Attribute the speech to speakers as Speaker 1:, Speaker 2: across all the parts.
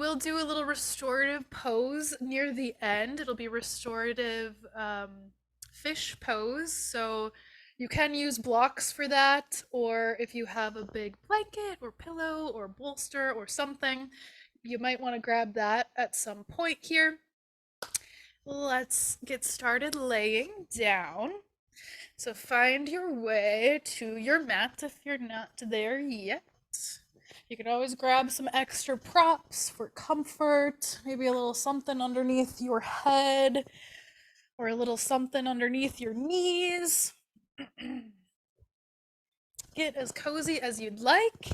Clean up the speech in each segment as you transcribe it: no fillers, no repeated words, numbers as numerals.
Speaker 1: will do a little restorative pose near the end. It'll be restorative fish pose. So you can use blocks for that, or if you have a big blanket or pillow or bolster or something, you might want to grab that at some point here. Let's get started laying down. So find your way to your mat if you're not there yet. You can always grab some extra props for comfort, maybe a little something underneath your head or a little something underneath your knees. Get as cozy as you'd like,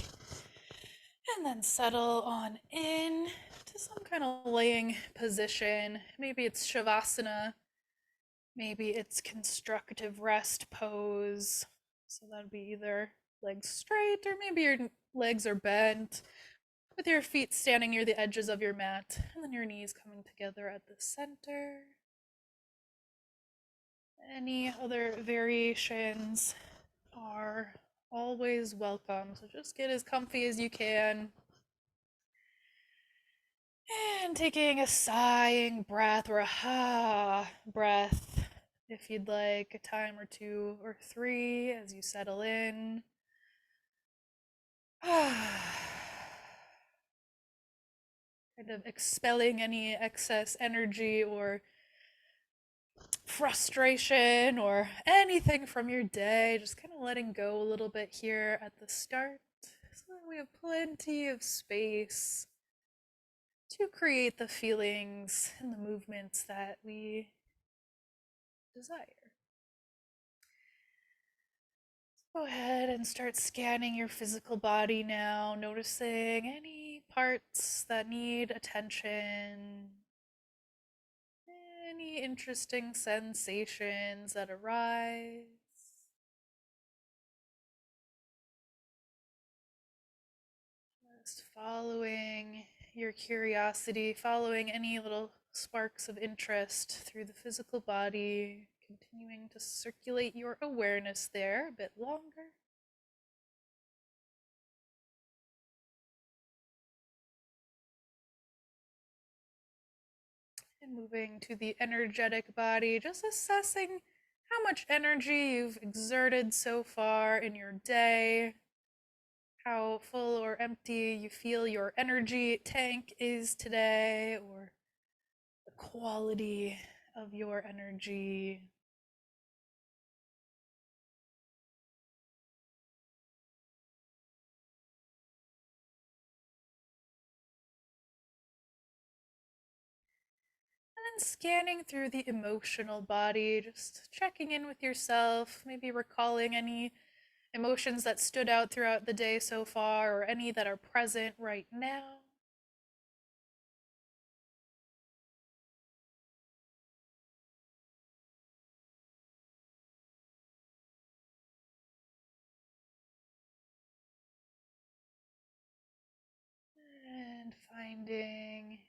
Speaker 1: and then settle on in to some kind of laying position. Maybe it's Shavasana, maybe it's constructive rest pose. So that'd be either legs straight or maybe your legs are bent with your feet standing near the edges of your mat and then your knees coming together at the center. Any other variations are always welcome, so just get as comfy as you can. And taking a sighing breath or a ha breath if you'd like, a time or two or three as you settle in. Kind of expelling any excess energy or frustration or anything from your day, just kind of letting go a little bit here at the start so that we have plenty of space to create the feelings and the movements that we desire. Go ahead and start scanning your physical body now, noticing any parts that need attention, any interesting sensations that arise. Just following your curiosity, following any little sparks of interest through the physical body, continuing to circulate your awareness there a bit longer. And moving to the energetic body, just assessing how much energy you've exerted so far in your day, how full or empty you feel your energy tank is today, or the quality of your energy. And then scanning through the emotional body, just checking in with yourself, maybe recalling any emotions that stood out throughout the day so far, or any that are present right now. And finding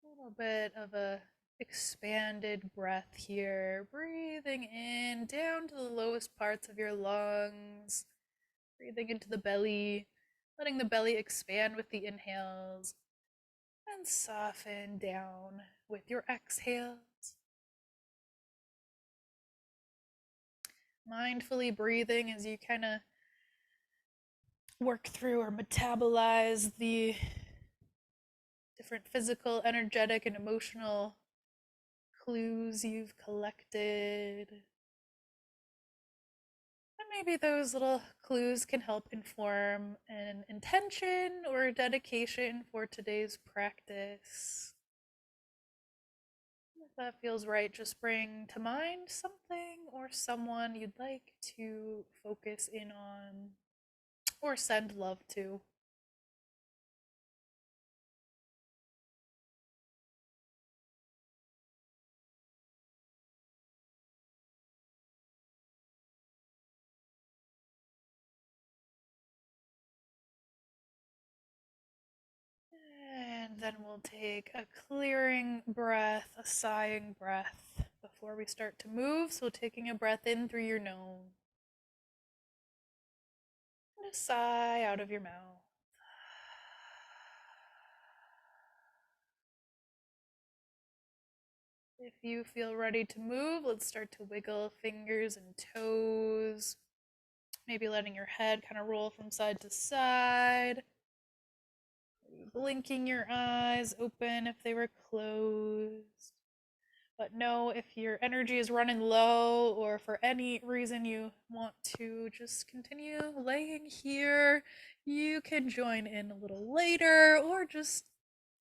Speaker 1: a little bit of a expanded breath here, breathing in down to the lowest parts of your lungs, breathing into the belly, letting the belly expand with the inhales and soften down with your exhales. Mindfully breathing as you kind of work through or metabolize the different physical, energetic, and emotional clues you've collected. And maybe those little clues can help inform an intention or a dedication for today's practice. If that feels right, just bring to mind something or someone you'd like to focus in on or send love to. And then we'll take a clearing breath, a sighing breath before we start to move. So taking a breath in through your nose and a sigh out of your mouth. If you feel ready to move, let's start to wiggle fingers and toes. Maybe letting your head kind of roll from side to side. Blinking your eyes open if they were closed. But know if your energy is running low or for any reason you want to just continue laying here, you can join in a little later or just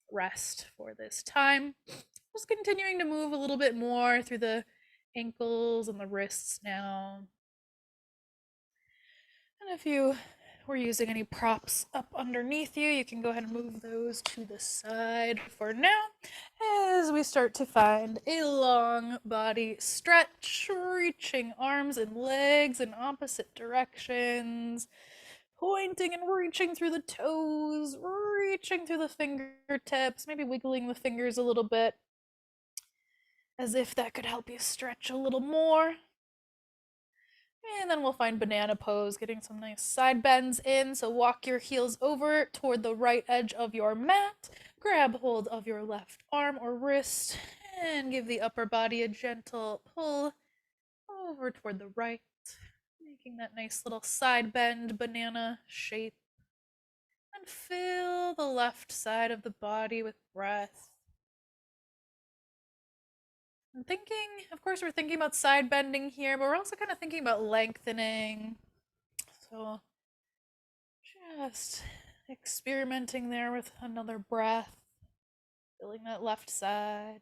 Speaker 1: rest for this time. Just continuing to move a little bit more through the ankles and the wrists now. And if you were using any props up underneath you, you can go ahead and move those to the side for now as we start to find a long body stretch, reaching arms and legs in opposite directions, pointing and reaching through the toes, reaching through the fingertips, maybe wiggling the fingers a little bit as if that could help you stretch a little more. And then we'll find banana pose, getting some nice side bends in. So walk your heels over toward the right edge of your mat. Grab hold of your left arm or wrist and give the upper body a gentle pull over toward the right, making that nice little side bend banana shape. And fill the left side of the body with breath. And thinking, of course, we're thinking about side bending here, but we're also kind of thinking about lengthening. So just experimenting there with another breath, filling that left side.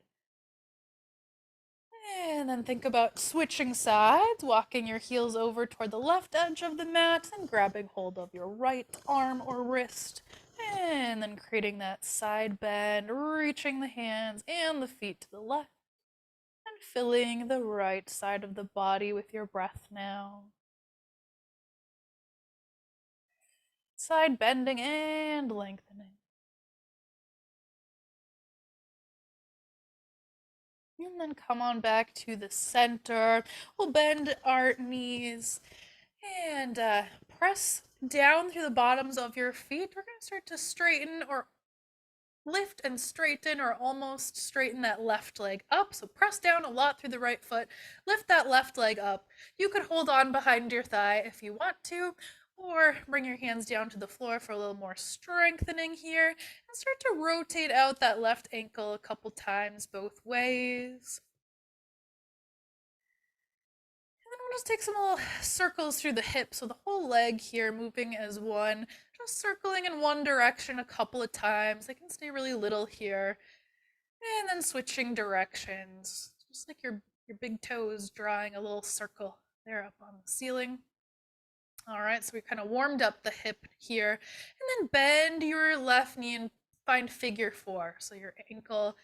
Speaker 1: And then think about switching sides, walking your heels over toward the left edge of the mat and grabbing hold of your right arm or wrist. And then creating that side bend, reaching the hands and the feet to the left. And filling the right side of the body with your breath now. Side bending and lengthening. And then come on back to the center. We'll bend our knees and press down through the bottoms of your feet. We're going to start to straighten or lift and straighten or almost straighten that left leg up. So press down a lot through the right foot. Lift that left leg up. You could hold on behind your thigh if you want to, or bring your hands down to the floor for a little more strengthening here. And start to rotate out that left ankle a couple times both ways. And then we'll just take some little circles through the hips, so the whole leg here moving as one, just circling in one direction a couple of times. They can stay really little here. And then switching directions, just like your big toes drawing a little circle there up on the ceiling. All right, so we kind of warmed up the hip here. And then bend your left knee and find figure four. So your ankle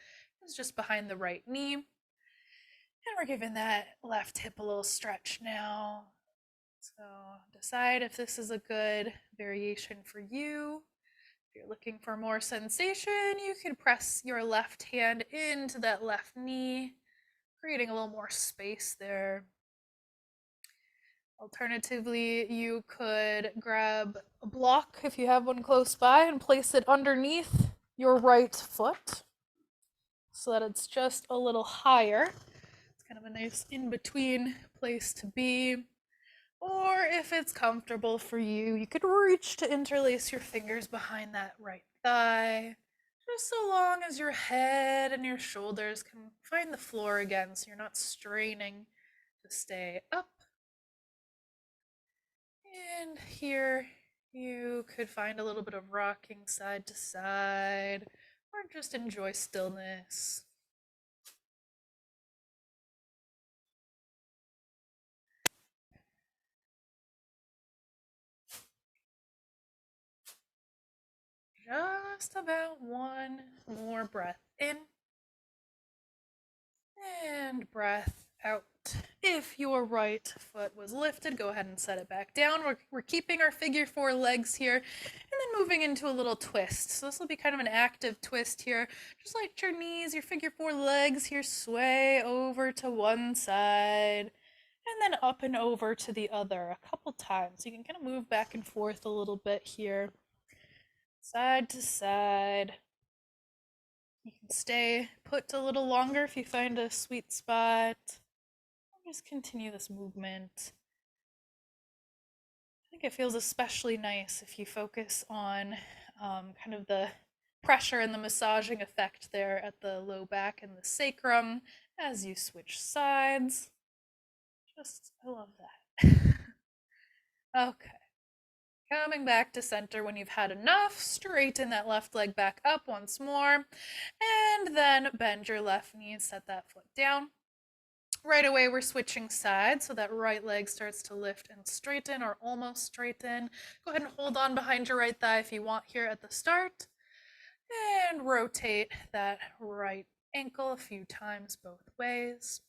Speaker 1: is just behind the right knee. And we're giving that left hip a little stretch now. So decide if this is a good variation for you. If you're looking for more sensation, you can press your left hand into that left knee, creating a little more space there. Alternatively, you could grab a block if you have one close by and place it underneath your right foot so that it's just a little higher. It's kind of a nice in-between place to be. Or if it's comfortable for you, you could reach to interlace your fingers behind that right thigh, just so long as your head and your shoulders can find the floor again so you're not straining to stay up. And here you could find a little bit of rocking side to side or just enjoy stillness. Just about one more breath in and breath out. If your right foot was lifted, go ahead and set it back down. We're keeping our figure four legs here and then moving into a little twist. So this will be kind of an active twist here. Just let your knees, your figure four legs here sway over to one side and then up and over to the other a couple times. You can kind of move back and forth a little bit here, side to side. You can stay put a little longer if you find a sweet spot. Just continue this movement. I think it feels especially nice if you focus on kind of the pressure and the massaging effect there at the low back and the sacrum as you switch sides. I love that. Okay. Coming back to center when you've had enough, straighten that left leg back up once more, and then bend your left knee and set that foot down. Right away, we're switching sides, so that right leg starts to lift and straighten, or almost straighten. Go ahead and hold on behind your right thigh if you want here at the start, and rotate that right ankle a few times both ways.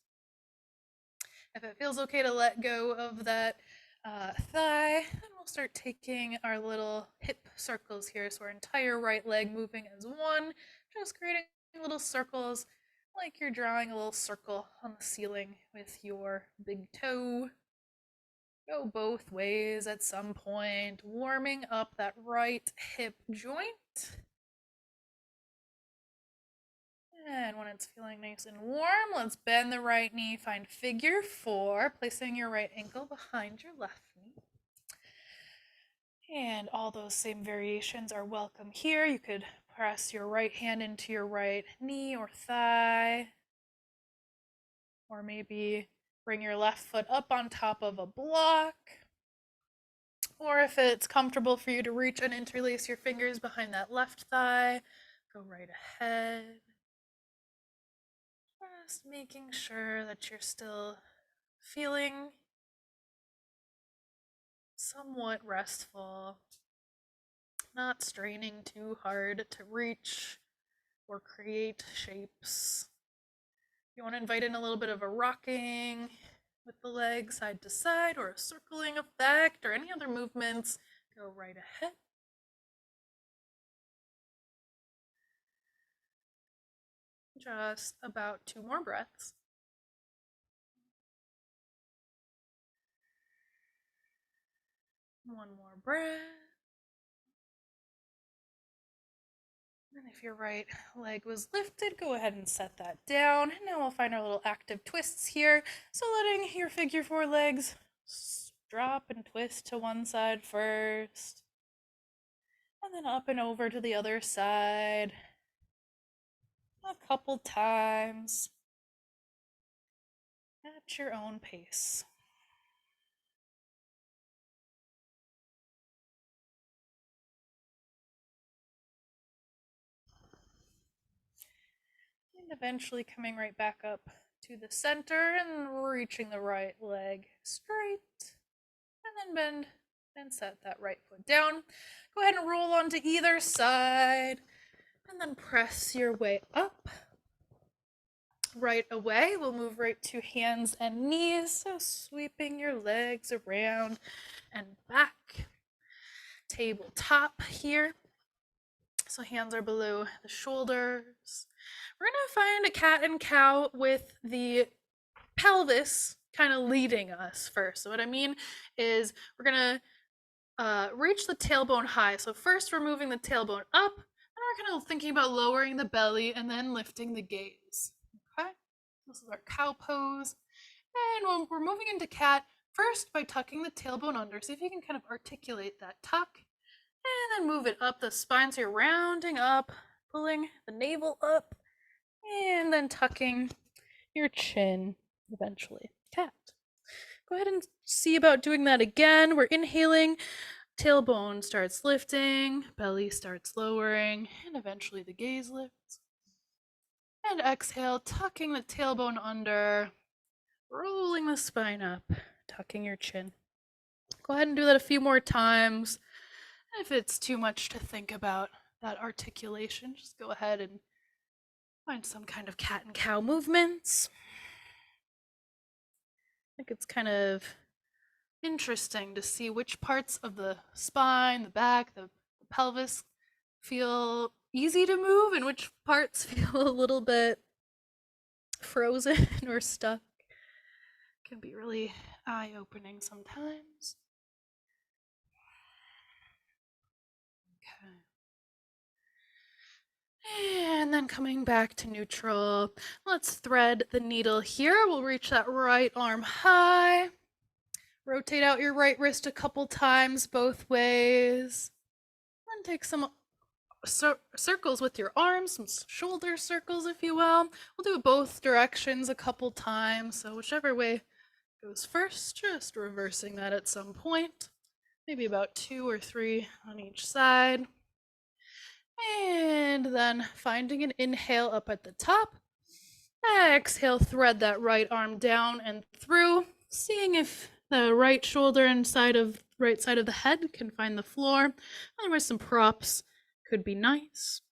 Speaker 1: If it feels okay to let go of that thigh, then we'll start taking our little hip circles here. So our entire right leg moving as one, just creating little circles like you're drawing a little circle on the ceiling with your big toe. Go both ways at some point, warming up that right hip joint. And when it's feeling nice and warm, let's bend the right knee, find figure four, placing your right ankle behind your left knee. And all those same variations are welcome here. You could press your right hand into your right knee or thigh, or maybe bring your left foot up on top of a block. Or if it's comfortable for you to reach and interlace your fingers behind that left thigh, go right ahead. Just making sure that you're still feeling somewhat restful, not straining too hard to reach or create shapes. You want to invite in a little bit of a rocking with the legs side to side, or a circling effect, or any other movements, go right ahead. Just about 2 more breaths. One more breath. And if your right leg was lifted, go ahead and set that down. And now we'll find our little active twists here. So letting your figure four legs drop and twist to one side first. And then up and over to the other side. A couple times. At your own pace. And eventually coming right back up to the center and reaching the right leg straight. And then bend and set that right foot down. Go ahead and roll onto either side. And then press your way up. Right away, we'll move right to hands and knees. So sweeping your legs around and back. Tabletop here. So hands are below the shoulders. We're going to find a cat and cow with the pelvis kind of leading us first. So what I mean is we're going to reach the tailbone high. So first we're moving the tailbone up, and we're kind of thinking about lowering the belly and then lifting the gaze. Okay? This is our cow pose. And when we're moving into cat, first by tucking the tailbone under. See if you can kind of articulate that tuck. And then move it up the spine. So you're rounding up, pulling the navel up, and then tucking your chin eventually. Cat. Go ahead and see about doing that again. We're inhaling, tailbone starts lifting, belly starts lowering, and eventually the gaze lifts. And exhale, tucking the tailbone under, rolling the spine up, tucking your chin. Go ahead and do that a few more times. If it's too much to think about that articulation, just go ahead and find some kind of cat and cow movements. I think it's kind of interesting to see which parts of the spine, the back, the pelvis feel easy to move and which parts feel a little bit frozen or stuck. Can be really eye-opening sometimes. Okay. And then coming back to neutral, let's thread the needle here. We'll reach that right arm high. Rotate out your right wrist a couple times both ways. And take some circles with your arms, some shoulder circles, if you will. We'll do it both directions a couple times, so whichever way goes first, just reversing that at some point. Maybe about 2 or 3 on each side. And then finding an inhale up at the top. Exhale, thread that right arm down and through, seeing if the right shoulder and right side of the head can find the floor. Otherwise, some props could be nice.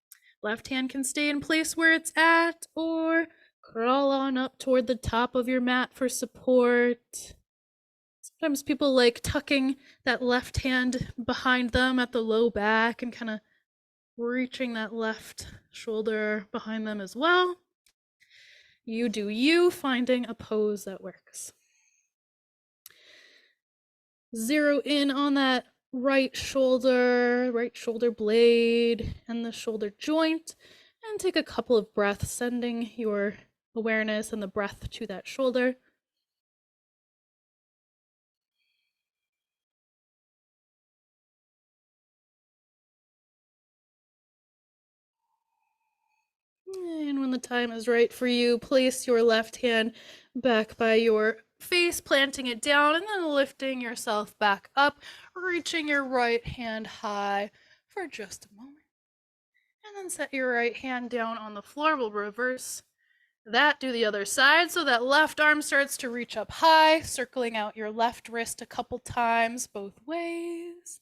Speaker 1: Left hand can stay in place where it's at, or crawl on up toward the top of your mat for support. Sometimes people like tucking that left hand behind them at the low back and kind of reaching that left shoulder behind them as well. You do you, finding a pose that works. Zero in on that right shoulder blade, and the shoulder joint, and take a couple of breaths, sending your awareness and the breath to that shoulder. And when the time is right for you, place your left hand back by your face, planting it down, and then lifting yourself back up, reaching your right hand high for just a moment. And then set your right hand down on the floor. We'll reverse that, do the other side. So that left arm starts to reach up high, circling out your left wrist a couple times both ways.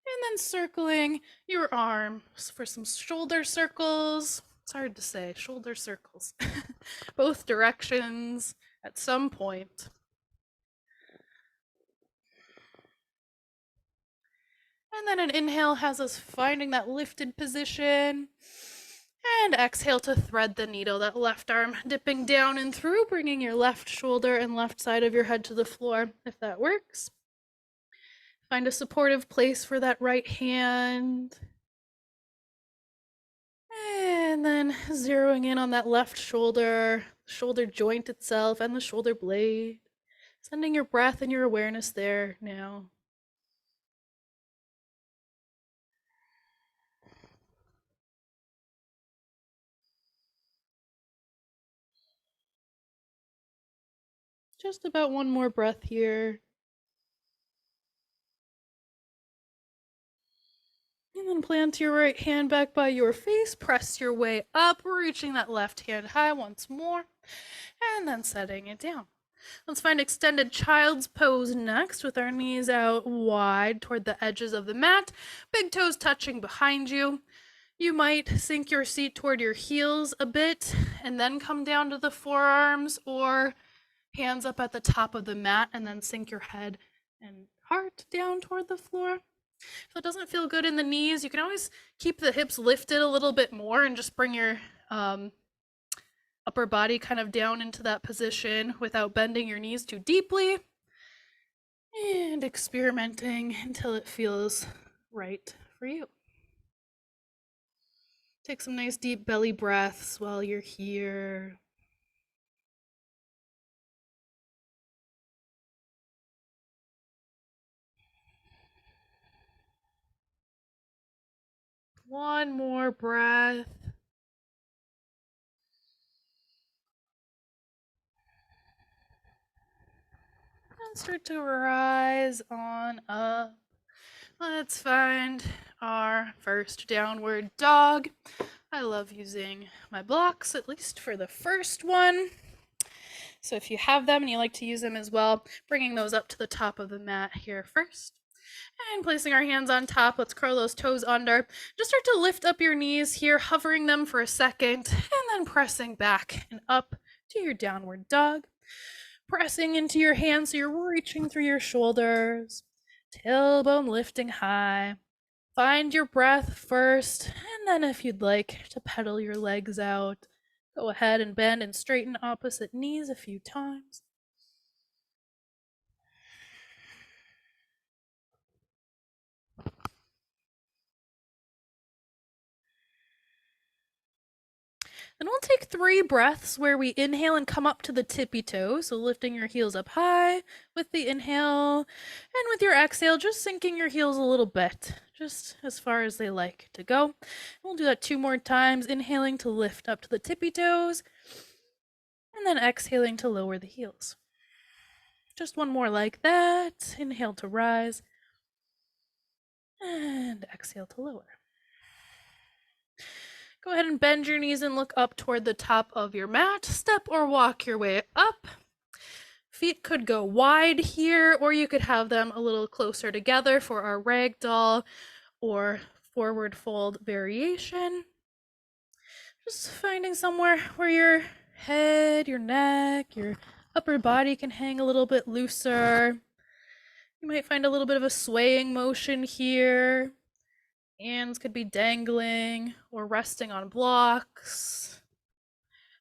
Speaker 1: And then circling your arms for some shoulder circles. It's hard to say, shoulder circles. Both directions at some point. And then an inhale has us finding that lifted position. And exhale to thread the needle, that left arm dipping down and through, bringing your left shoulder and left side of your head to the floor, if that works. Find a supportive place for that right hand. And then zeroing in on that left shoulder joint itself, and the shoulder blade. Sending your breath and your awareness there now. Just about one more breath here. And then plant your right hand back by your face, press your way up, reaching that left hand high once more, and then setting it down. Let's find extended child's pose next, with our knees out wide toward the edges of the mat, big toes touching behind you. You might sink your seat toward your heels a bit and then come down to the forearms, or hands up at the top of the mat and then sink your head and heart down toward the floor. If it doesn't feel good in the knees, you can always keep the hips lifted a little bit more and just bring your upper body kind of down into that position without bending your knees too deeply. And experimenting until it feels right for you. Take some nice deep belly breaths while you're here. One more breath. And start to rise on up. Let's find our first downward dog. I love using my blocks, at least for the first one. So if you have them and you like to use them as well, bringing those up to the top of the mat here first. And placing our hands on top, let's curl those toes under. Just start to lift up your knees here, hovering them for a second, and then pressing back and up to your downward dog. Pressing into your hands so you're reaching through your shoulders. Tailbone lifting high. Find your breath first, and then if you'd like to pedal your legs out, go ahead and bend and straighten opposite knees a few times. Then we'll take 3 breaths where we inhale and come up to the tippy toes, so lifting your heels up high with the inhale, and with your exhale, just sinking your heels a little bit, just as far as they like to go. We'll do that 2 more times, inhaling to lift up to the tippy toes, and then exhaling to lower the heels. Just 1 more like that. Inhale to rise, and exhale to lower. Go ahead and bend your knees and look up toward the top of your mat. Step or walk your way up. Feet could go wide here, or you could have them a little closer together for our ragdoll or forward fold variation. Just finding somewhere where your head, your neck, your upper body can hang a little bit looser. You might find a little bit of a swaying motion here. Hands could be dangling or resting on blocks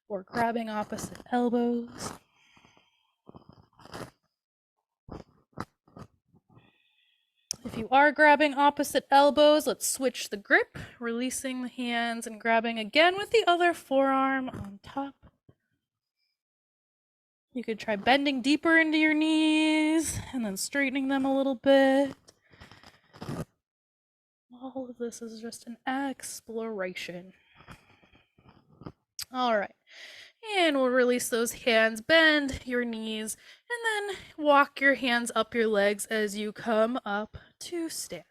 Speaker 1: or grabbing opposite elbows. If you are grabbing opposite elbows, let's switch the grip, releasing the hands and grabbing again with the other forearm on top. You could try bending deeper into your knees and then straightening them a little bit. All of this is just an exploration. All right. And we'll release those hands, bend your knees, and then walk your hands up your legs as you come up to stand.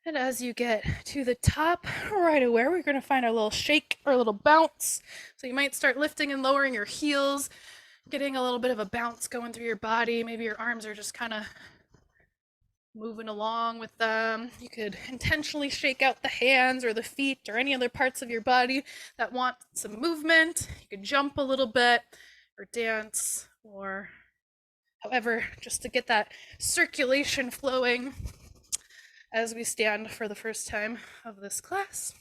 Speaker 1: And as you get to the top, right away, we're going to find our little shake or a little bounce. So you might start lifting and lowering your heels, getting a little bit of a bounce going through your body. Maybe your arms are just kind of moving along with them. You could intentionally shake out the hands or the feet or any other parts of your body that want some movement. You could jump a little bit or dance or however, just to get that circulation flowing as we stand for the first time of this class.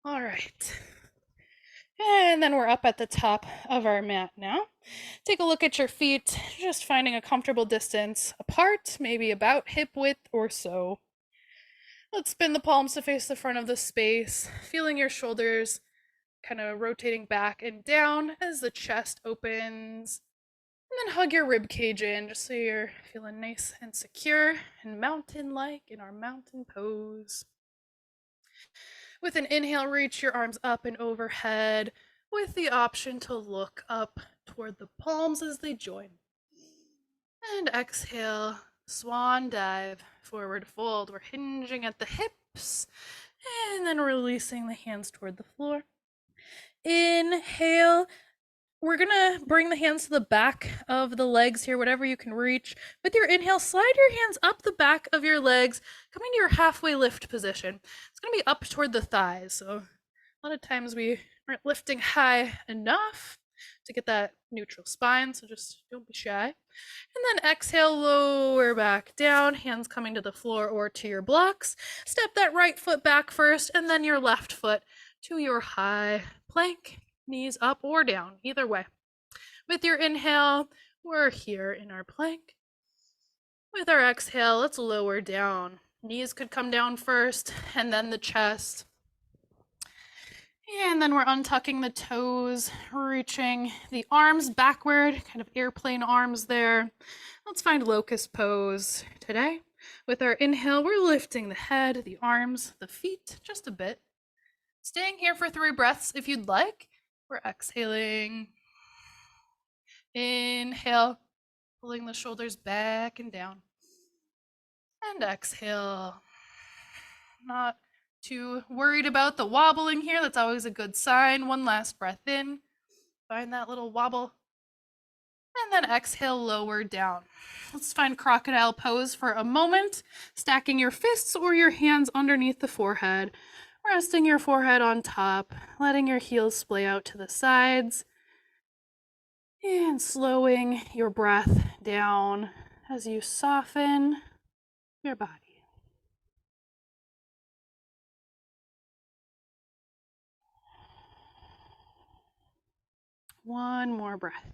Speaker 1: All right. And then we're up at the top of our mat now. Take a look at your feet, just finding a comfortable distance apart, maybe about hip width or so. Let's spin the palms to face the front of the space, feeling your shoulders kind of rotating back and down as the chest opens. And then hug your rib cage in, just so you're feeling nice and secure and mountain-like in our mountain pose. With an inhale, reach your arms up and overhead with the option to look up toward the palms as they join. And exhale, swan dive, forward fold. We're hinging at the hips and then releasing the hands toward the floor. Inhale. We're gonna bring the hands to the back of the legs here, whatever you can reach. With your inhale, slide your hands up the back of your legs, coming to your halfway lift position. It's gonna be up toward the thighs. So a lot of times we aren't lifting high enough to get that neutral spine, so just don't be shy. And then exhale, lower back down, hands coming to the floor or to your blocks. Step that right foot back first, and then your left foot to your high plank. Knees up or down, either way. With your inhale, we're here in our plank. With our exhale, let's lower down. Knees could come down first, and then the chest. And then we're untucking the toes, reaching the arms backward, kind of airplane arms there. Let's find locust pose today. With our inhale, we're lifting the head, the arms, the feet just a bit. Staying here for 3 breaths if you'd like. We're exhaling. Inhale, pulling the shoulders back and down. And exhale. Not too worried about the wobbling here. That's always a good sign. 1 last breath in. Find that little wobble. And then exhale, lower down. Let's find crocodile pose for a moment. Stacking your fists or your hands underneath the forehead. Resting your forehead on top, letting your heels splay out to the sides, and slowing your breath down as you soften your body. One more breath.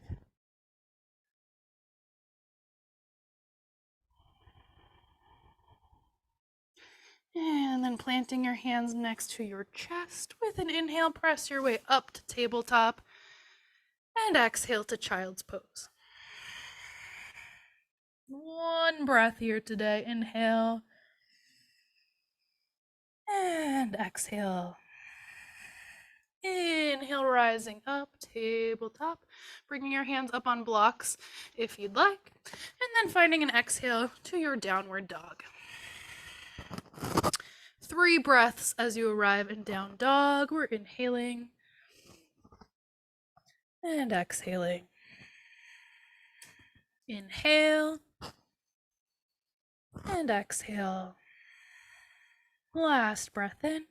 Speaker 1: And then planting your hands next to your chest. With an inhale, press your way up to tabletop. And exhale to child's pose. One breath here today. Inhale. And exhale. Inhale, rising up, tabletop. Bringing your hands up on blocks if you'd like. And then finding an exhale to your downward dog. 3 breaths as you arrive in down dog. We're inhaling and exhaling. Inhale and exhale. Last breath in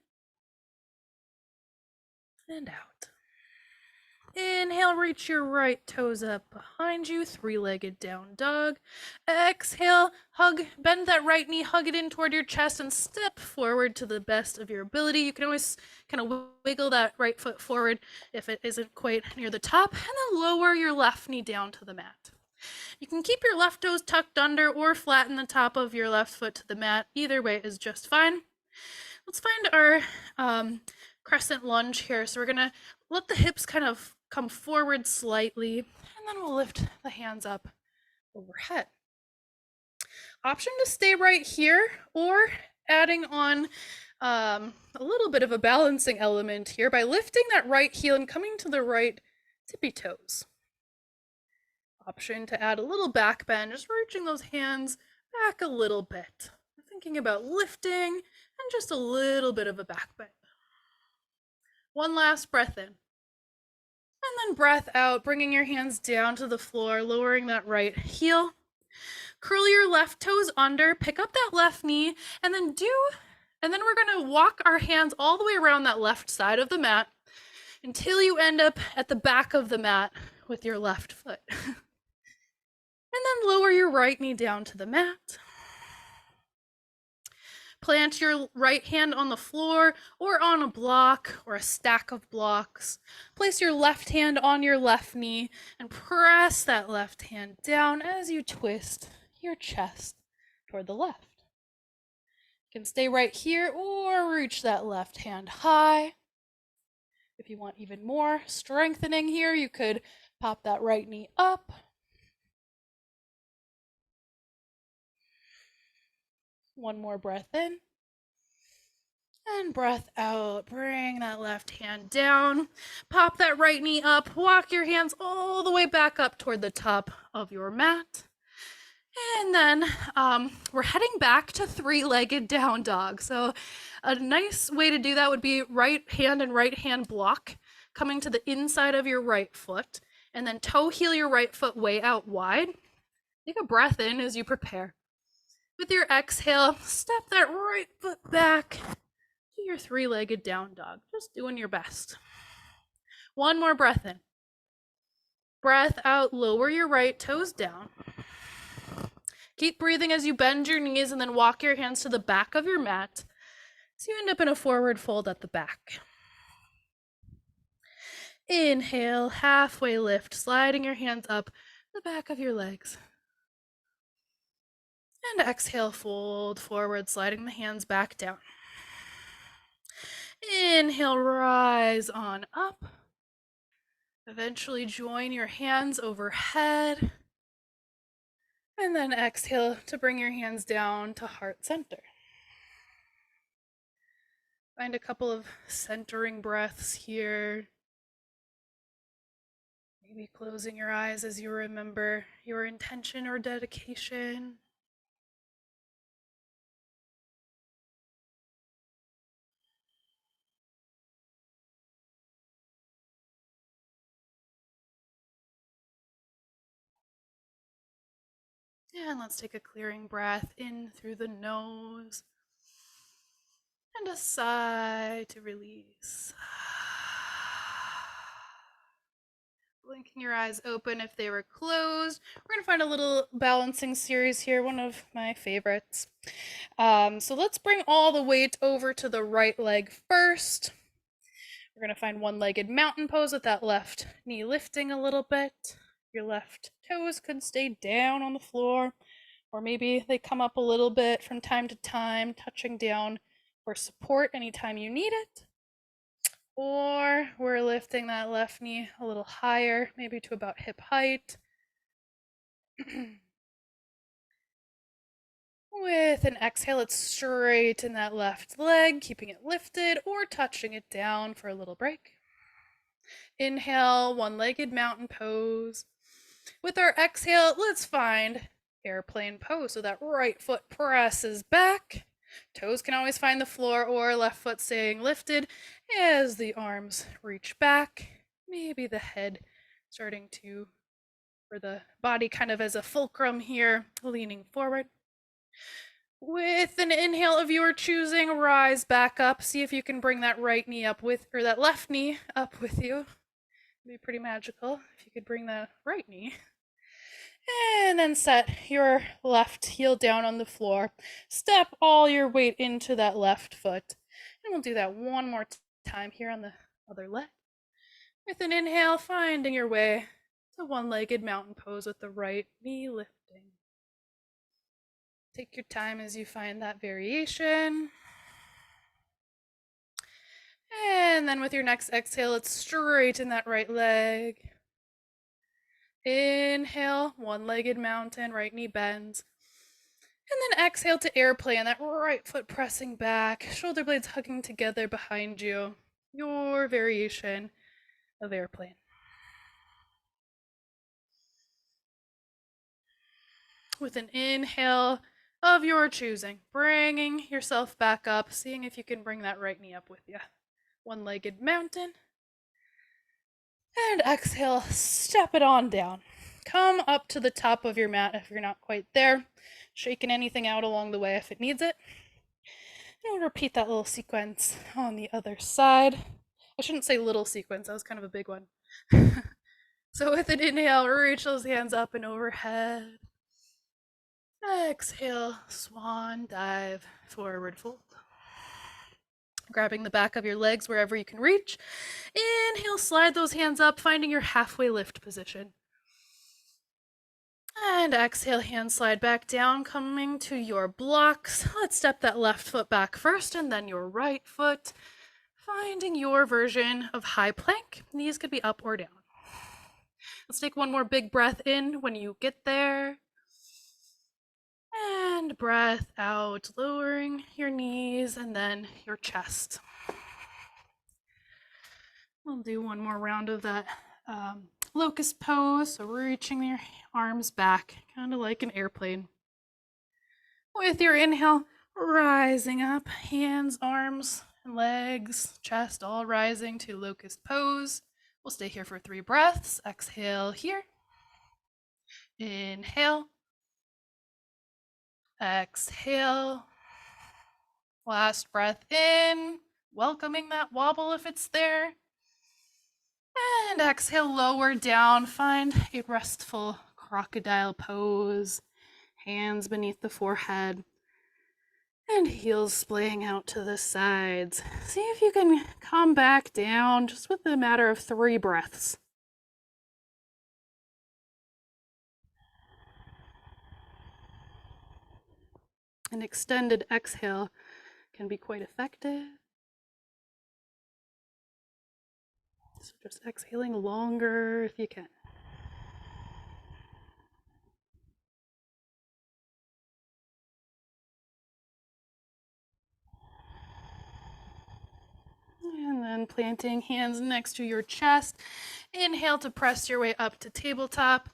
Speaker 1: and out. Inhale, reach your right toes up behind you, 3-legged down dog. Exhale, bend that right knee, hug it in toward your chest, and step forward to the best of your ability. You can always kind of wiggle that right foot forward if it isn't quite near the top, and then lower your left knee down to the mat. You can keep your left toes tucked under or flatten the top of your left foot to the mat. Either way is just fine. Let's find our crescent lunge here. So we're gonna let the hips kind of come forward slightly, and then we'll lift the hands up overhead. Option to stay right here, or adding on a little bit of a balancing element here by lifting that right heel and coming to the right tippy toes. Option to add a little back bend, just reaching those hands back a little bit. Thinking about lifting and just a little bit of a back bend. One last breath in. And then breath out, bringing your hands down to the floor, lowering that right heel. Curl your left toes under, pick up that left knee, and then we're gonna walk our hands all the way around that left side of the mat until you end up at the back of the mat with your left foot. And then lower your right knee down to the mat. Plant your right hand on the floor or on a block or a stack of blocks. Place your left hand on your left knee and press that left hand down as you twist your chest toward the left. You can stay right here or reach that left hand high. If you want even more strengthening here, you could pop that right knee up. One more breath in. And breath out. Bring that left hand down. Pop that right knee up. Walk your hands all the way back up toward the top of your mat. And then we're heading back to 3-legged down dog. So a nice way to do that would be right hand and right hand block, coming to the inside of your right foot, and then toe heel your right foot way out wide. Take a breath in as you prepare. With your exhale, step that right foot back to your 3-legged down dog. Just doing your best. One more breath in. Breath out, lower your right toes down. Keep breathing as you bend your knees and then walk your hands to the back of your mat so you end up in a forward fold at the back. Inhale, halfway lift, sliding your hands up the back of your legs. And exhale, fold forward, sliding the hands back down. Inhale, rise on up. Eventually join your hands overhead. And then exhale to bring your hands down to heart center. Find a couple of centering breaths here. Maybe closing your eyes as you remember your intention or dedication. And let's take a clearing breath in through the nose. And a sigh to release. Blinking your eyes open if they were closed. We're going to find a little balancing series here, one of my favorites. So let's bring all the weight over to the right leg first. We're going to find one-legged mountain pose with that left knee lifting a little bit. Your left toes could stay down on the floor, or maybe they come up a little bit from time to time, touching down for support anytime you need it. Or we're lifting that left knee a little higher, maybe to about hip height. With an exhale, let's straighten that left leg, keeping it lifted or touching it down for a little break. Inhale, one-legged mountain pose. With our exhale, let's find airplane pose. So that right foot presses back. Toes can always find the floor, or left foot staying lifted as the arms reach back. Maybe the head starting to, or the body kind of as a fulcrum here, leaning forward. With an inhale of your choosing, rise back up. See if you can bring that right knee up with, or that left knee up with you. It'd be pretty magical if you could bring the right knee. And then set your left heel down on the floor. Step all your weight into that left foot. And we'll do that one more time here on the other leg. With an inhale, finding your way to one-legged mountain pose with the right knee lifting. Take your time as you find that variation. And then with your next exhale, let's straighten that right leg. Inhale, one-legged mountain, right knee bends. And then exhale to airplane, that right foot pressing back, shoulder blades hugging together behind you. Your variation of airplane. With an inhale of your choosing, bringing yourself back up, seeing if you can bring that right knee up with you. One-legged mountain. And exhale, step it on down. Come up to the top of your mat if you're not quite there. Shaking anything out along the way if it needs it. And we'll repeat that little sequence on the other side. I shouldn't say little sequence, that was kind of a big one. So with an inhale, reach those hands up and overhead. Exhale, swan dive, forward fold. Grabbing the back of your legs wherever you can reach. Inhale, slide those hands up, finding your halfway lift position. And exhale, hand slide back down, coming to your blocks. Let's step that left foot back first and then your right foot. Finding your version of high plank. Knees could be up or down. Let's take one more big breath in when you get there. And breath out, lowering your knees and then your chest. We'll do one more round of that locust pose. So reaching your arms back, kind of like an airplane. With your inhale, rising up, hands, arms, and legs, chest all rising to locust pose. We'll stay here for 3 breaths. Exhale here. Inhale. Exhale. Last breath in, welcoming that wobble if it's there. And exhale, lower down, find a restful crocodile pose. Hands beneath the forehead. And heels splaying out to the sides. See if you can come back down just with a matter of 3 breaths. An extended exhale can be quite effective. So just exhaling longer if you can. And then planting hands next to your chest. Inhale to press your way up to tabletop.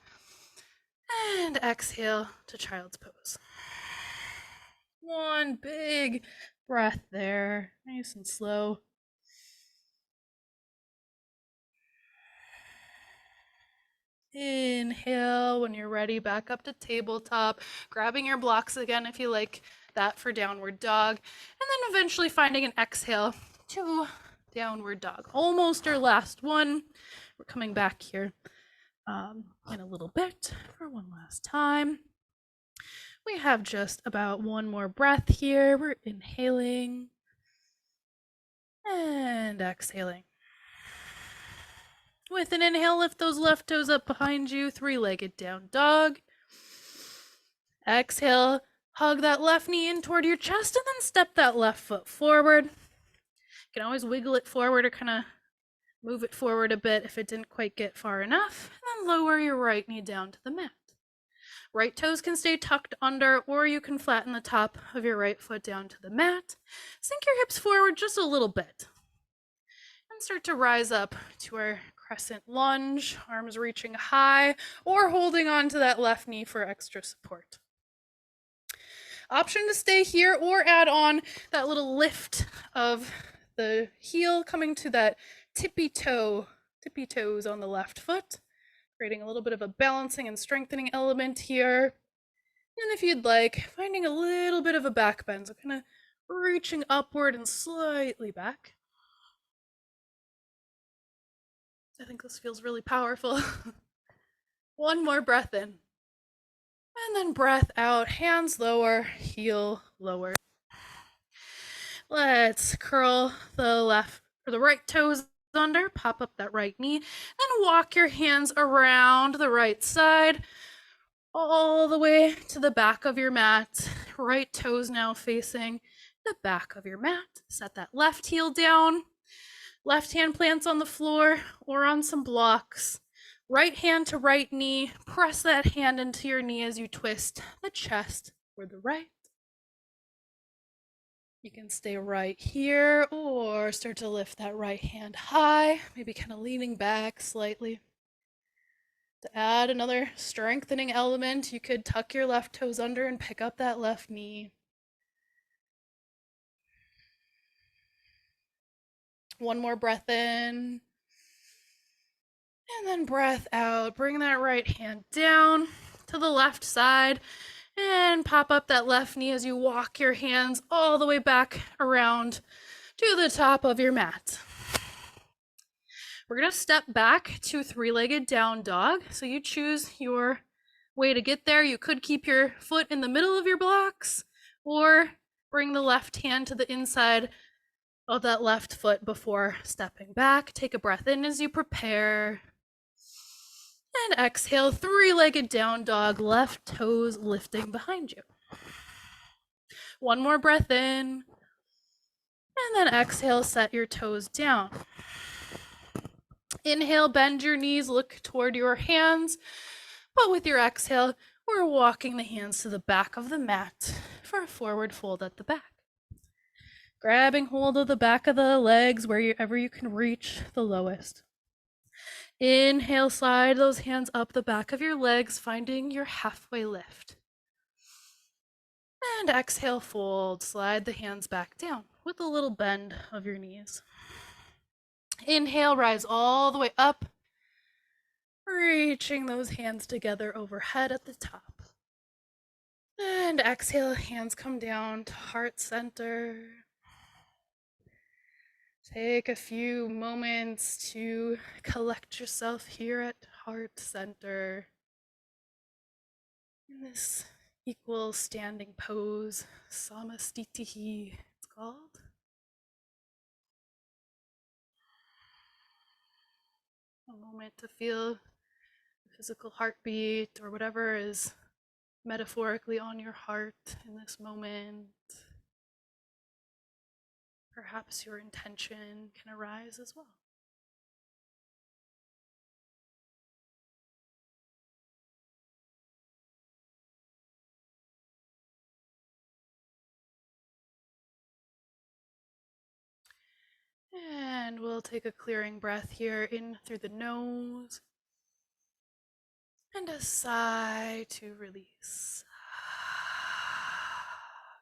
Speaker 1: And exhale to child's pose. One big breath there, nice and slow. Inhale when you're ready, back up to tabletop, grabbing your blocks again if you like that for downward dog, and then eventually finding an exhale to downward dog. Almost our last one. We're coming back here in a little bit for one last time. We have just about one more breath here. We're inhaling and exhaling. With an inhale, lift those left toes up behind you, 3-legged down dog. Exhale, Hug that left knee in toward your chest and then step that left foot forward. You can always wiggle it forward or kind of move it forward a bit if it didn't quite get far enough. And then lower your right knee down to the mat. Right toes can stay tucked under, or you can flatten the top of your right foot down to the mat. Sink your hips forward just a little bit. And start to rise up to our crescent lunge, arms reaching high, or holding on to that left knee for extra support. Option to stay here or add on that little lift of the heel coming to that tippy toes on the left foot, creating a little bit of a balancing and strengthening element here. And if you'd like, finding a little bit of a back bend, so kind of reaching upward and slightly back. I think this feels really powerful. One more breath in. And then breath out, hands lower, heel lower. Let's curl the right toes under, pop up that right knee, and walk your hands around the right side, all the way to the back of your mat. Right toes now facing the back of your mat. Set that left heel down. Left hand plants on the floor or on some blocks. Right hand to right knee. Press that hand into your knee as you twist the chest or the right. You can stay right here or start to lift that right hand high, maybe kind of leaning back slightly. To add another strengthening element, you could tuck your left toes under and pick up that left knee. One more breath in. And then breath out. Bring that right hand down to the left side and pop up that left knee as you walk your hands all the way back around to the top of your mat. We're going to step back to three-legged down dog. So you choose your way to get there. You could keep your foot in the middle of your blocks or bring the left hand to the inside of that left foot before stepping back. Take a breath in as you prepare. And exhale, three-legged down dog, left toes lifting behind you. One more breath in. And then exhale, set your toes down. Inhale, bend your knees, look toward your hands. But with your exhale, we're walking the hands to the back of the mat for a forward fold at the back. Grabbing hold of the back of the legs wherever you can reach the lowest. Inhale, slide those hands up the back of your legs, finding your halfway lift. And exhale, fold. Slide the hands back down with a little bend of your knees. Inhale, rise all the way up, reaching those hands together overhead at the top. And exhale, hands come down to heart center. Take a few moments to collect yourself here at heart center. In this equal standing pose, samastitihi, it's called. A moment to feel the physical heartbeat or whatever is metaphorically on your heart in this moment. Perhaps your intention can arise as well. And we'll take a clearing breath here in through the nose. And a sigh to release.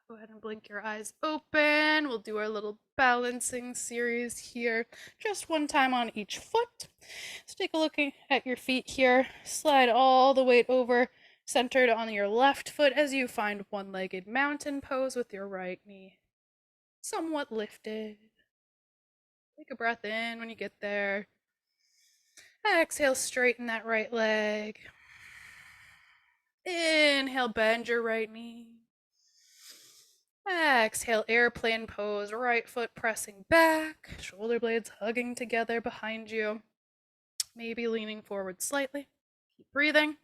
Speaker 1: Go ahead and blink your eyes open. We'll do our little balancing series here. Just one time on each foot. So take a look at your feet here. Slide all the weight over, centered on your left foot as you find one-legged mountain pose with your right knee somewhat lifted. Take a breath in when you get there. Exhale, straighten that right leg. Inhale, bend your right knee. Exhale, airplane pose, right foot pressing back, shoulder blades hugging together behind you, maybe leaning forward slightly. Keep breathing.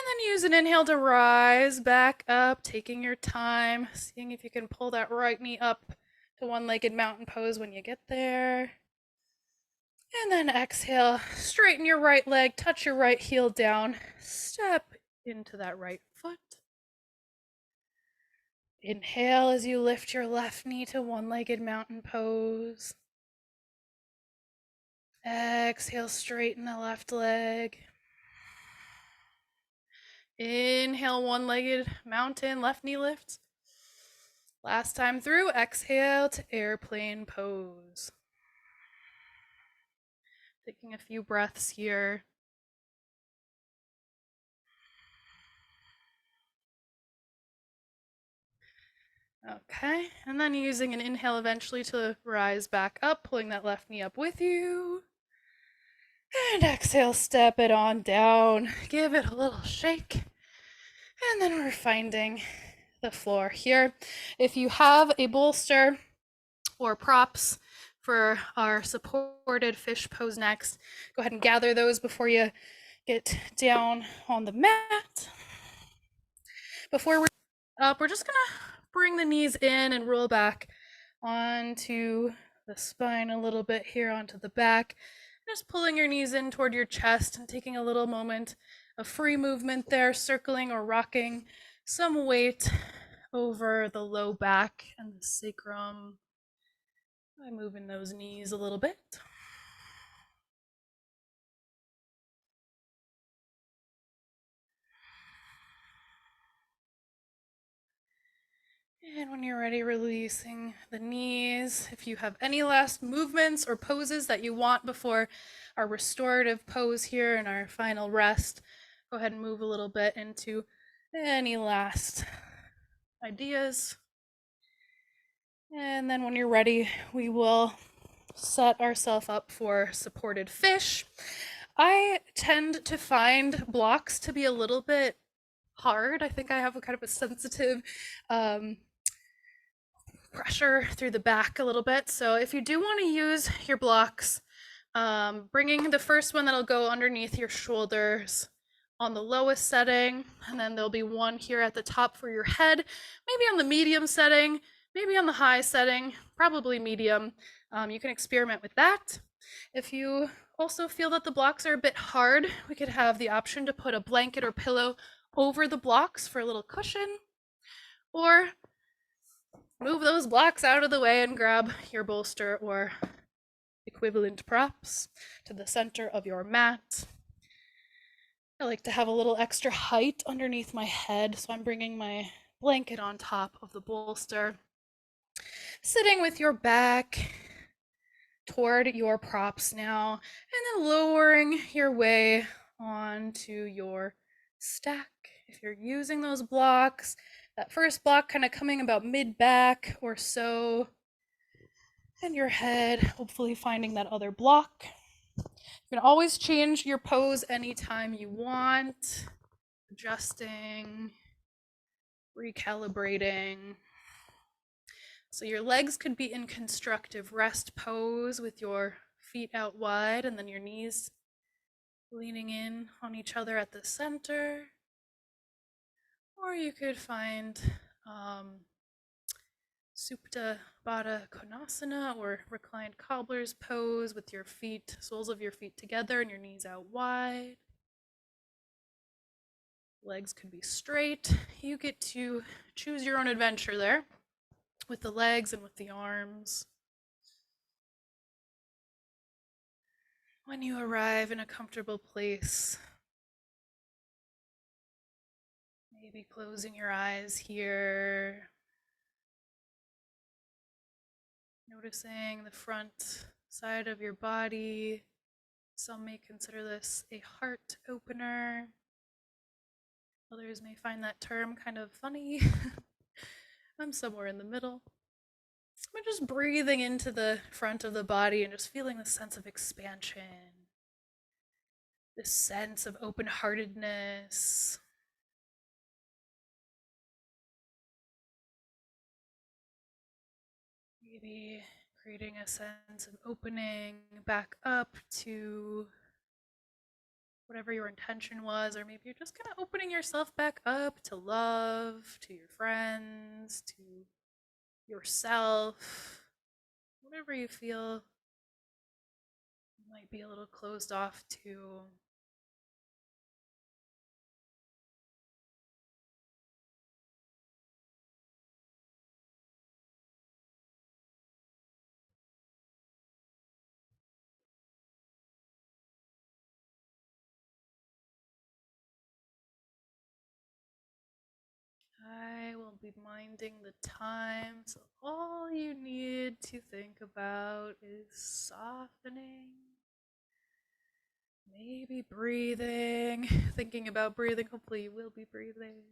Speaker 1: then use an inhale to rise back up, taking your time, seeing if you can pull that right knee up to one-legged mountain pose when you get there. And then exhale, straighten your right leg, touch your right heel down, step into that right foot. Inhale as you lift your left knee to one-legged mountain pose. Exhale, straighten the left leg. Inhale, one-legged mountain, left knee lifts. Last time through, exhale to airplane pose. Taking a few breaths here. Okay, and then using an inhale eventually to rise back up, pulling that left knee up with you. And exhale, step it on down. Give it a little shake. And then we're finding the floor here. If you have a bolster or props for our supported fish pose next, go ahead and gather those before you get down on the mat. Before we're up, we're just gonna bring the knees in and roll back onto the spine a little bit here onto the back. Just pulling your knees in toward your chest and taking a little moment of free movement there, circling or rocking some weight over the low back and the sacrum by moving those knees a little bit. And when you're ready, releasing the knees. If you have any last movements or poses that you want before our restorative pose here and our final rest, go ahead and move a little bit into any last ideas. And then when you're ready, we will set ourselves up for supported fish. I tend to find blocks to be a little bit hard. I think I have a kind of a sensitive pressure through the back a little bit. So if you do want to use your blocks, bringing the first one that'll go underneath your shoulders on the lowest setting, and then there'll be one here at the top for your head, maybe on the medium setting, maybe on the high setting, probably medium. You can experiment with that. If you also feel that the blocks are a bit hard, we could have the option to put a blanket or pillow over the blocks for a little cushion, or move those blocks out of the way and grab your bolster or equivalent props to the center of your mat. I like to have a little extra height underneath my head, so I'm bringing my blanket on top of the bolster. Sitting with your back toward your props now, and then lowering your way onto your stack. If you're using those blocks, that first block kind of coming about mid-back or so, and your head, hopefully finding that other block. You can always change your pose anytime you want, adjusting, recalibrating. So your legs could be in constructive rest pose with your feet out wide and then your knees leaning in on each other at the center. Or you could find Supta Baddha Konasana or reclined cobbler's pose with your feet, soles of your feet together and your knees out wide. Legs could be straight. You get to choose your own adventure there with the legs and with the arms. When you arrive in a comfortable place, maybe closing your eyes here, noticing the front side of your body. Some may consider this a heart opener. Others may find that term kind of funny. I'm somewhere in the middle. I'm just breathing into the front of the body and just feeling the sense of expansion, this sense of open-heartedness. Maybe creating a sense of opening back up to whatever your intention was, or maybe you're just kind of opening yourself back up to love, to your friends, to yourself, whatever you feel might be a little closed off to. I will be minding the time, so all you need to think about is softening, maybe breathing, thinking about breathing. Hopefully, you will be breathing.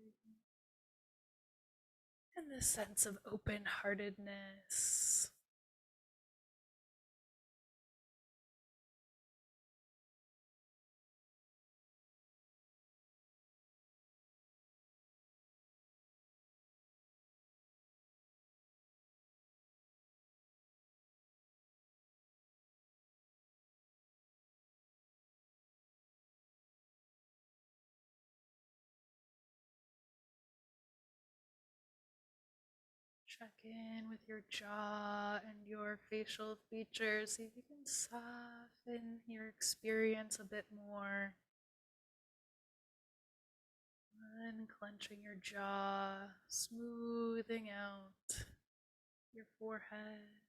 Speaker 1: And this sense of open heartedness. Check in with your jaw and your facial features. See if you can soften your experience a bit more. Unclenching your jaw, smoothing out your forehead,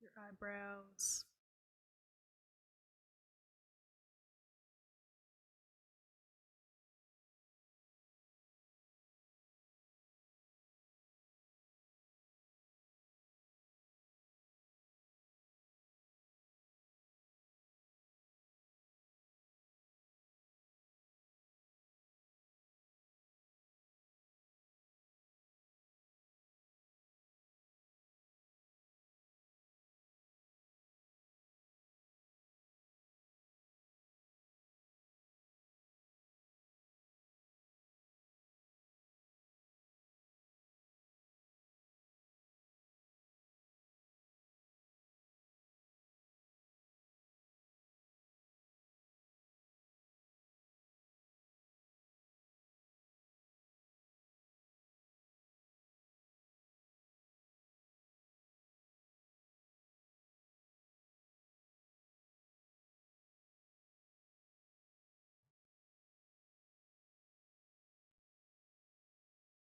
Speaker 1: your eyebrows.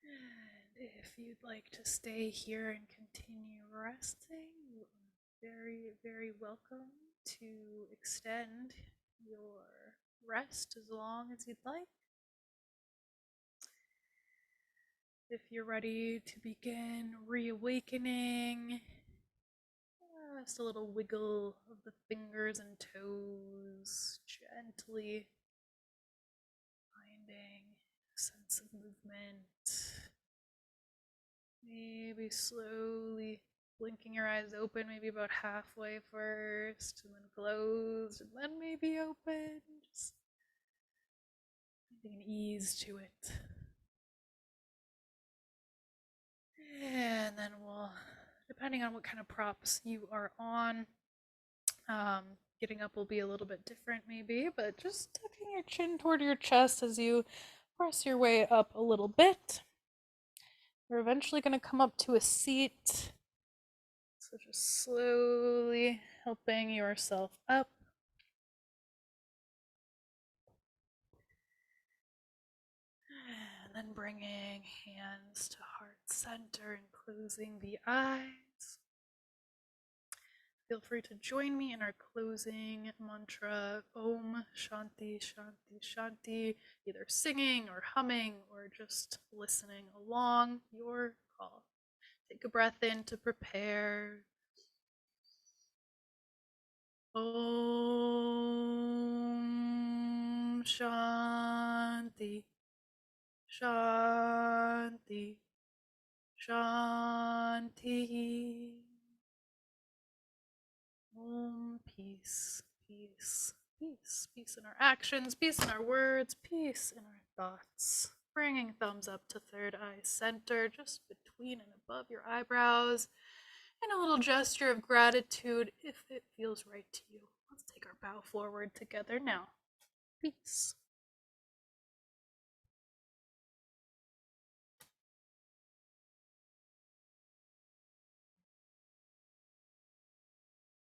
Speaker 1: And if you'd like to stay here and continue resting, you are very, very welcome to extend your rest as long as you'd like. If you're ready to begin reawakening, just a little wiggle of the fingers and toes, gently finding a sense of movement. Maybe slowly blinking your eyes open, maybe about halfway first, and then closed, and then maybe open. Just finding an ease to it. And then we'll, depending on what kind of props you are on, getting up will be a little bit different maybe, but just tucking your chin toward your chest as you press your way up a little bit. You're eventually going to come up to a seat. So just slowly helping yourself up. And then bringing hands to heart center and closing the eyes. Feel free to join me in our closing mantra, Om Shanti Shanti Shanti, either singing or humming or just listening along. Your call. Take a breath in to prepare. Om Shanti Shanti Shanti. Om, peace, peace, peace, peace in our actions, peace in our words, peace in our thoughts. Bringing thumbs up to third eye center, just between and above your eyebrows, and a little gesture of gratitude if it feels right to you. Let's take our bow forward together now. Peace.